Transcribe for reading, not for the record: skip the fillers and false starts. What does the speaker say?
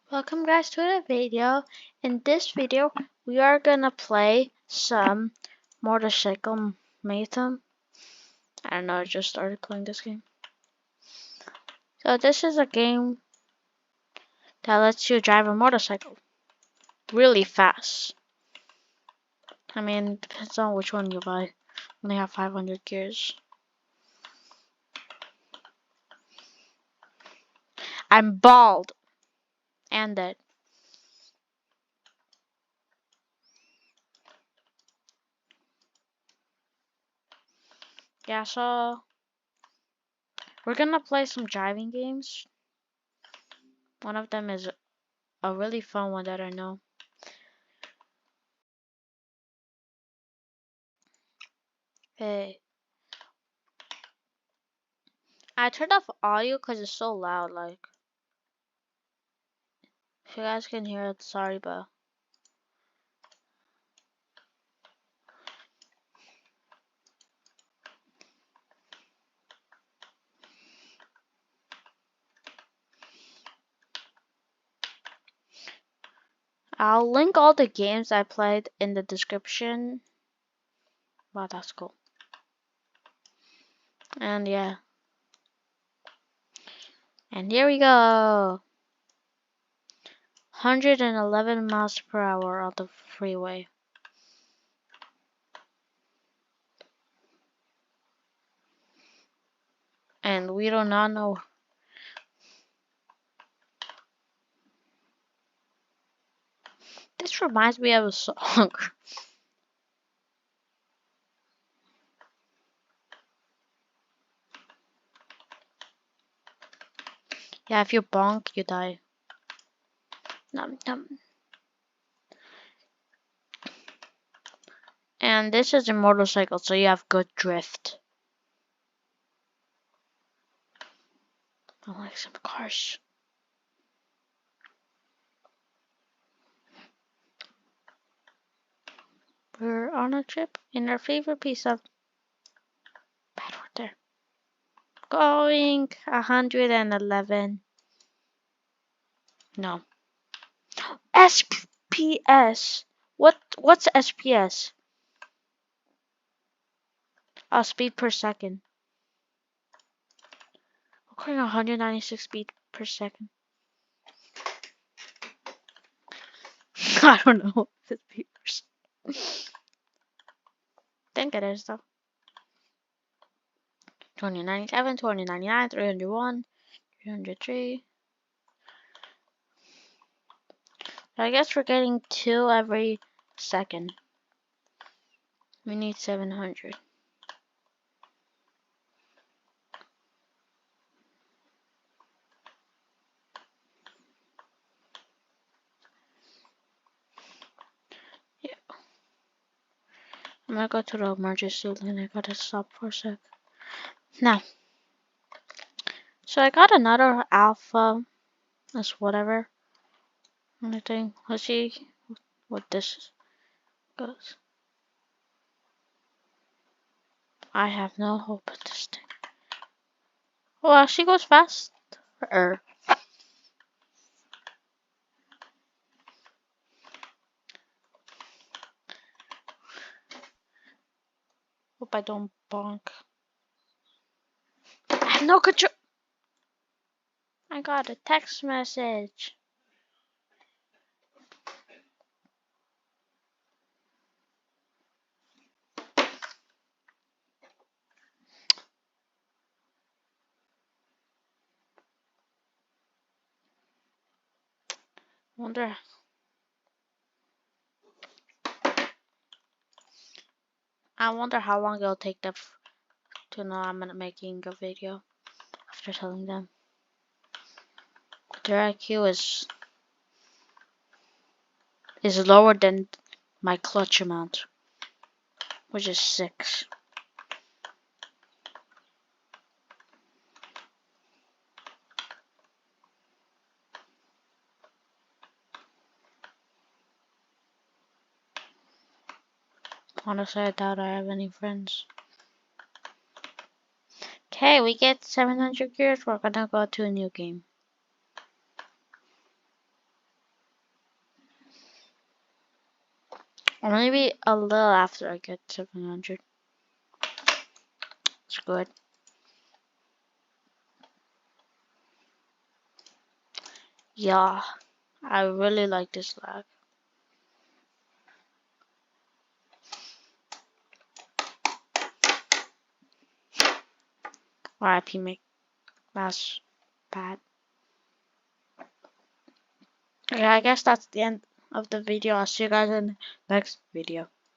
Welcome guys to the video. In this video we are gonna play some motorcycle Mayhem. I don't know, I just started playing this game. So this is a game that lets you drive a motorcycle really fast. I mean, depends on which one you buy. Only have 500 gears. I'm bald and dead. Yeah, so we're gonna play some driving games. One of them is a really fun one that I know. Hey, I turned off audio because it's so loud. Like, if you guys can hear it, sorry, but I'll link all the games I played in the description. Wow, that's cool. And yeah. And here we go. 111 miles per hour on the freeway. And we do not know. This reminds me of a song. Yeah, if you bonk, you die. Num num. And this is a motorcycle, so you have good drift. I like some cars. We're on a trip in our favorite piece of bad word there. Going 111. No. SPS. What's SPS? Speed per second. We're going 196 speed per second. I don't know if it's speed per second. Think it is though. 2097, 2099, 301, 303. I guess we're getting 2 every second. We need 700. Yeah. I'm gonna go to the emergency lane. I gotta stop for a sec. Now. So I got another alpha. That's whatever. Anything. Let's see what this goes. I have no hope at this thing. Well, she goes fast. Hope I don't bonk. I have no control. I got a text message. I wonder how long it'll take them to know I'm making a video after telling them. Their IQ is lower than my clutch amount, which is 6. Honestly, I doubt I have any friends. Okay, we get 700 gears. We're gonna go to a new game. Or maybe a little after I get 700. It's good. Yeah, I really like this lag. RIP make that's bad. Yeah, I guess that's the end of the video. I'll see you guys in the next video.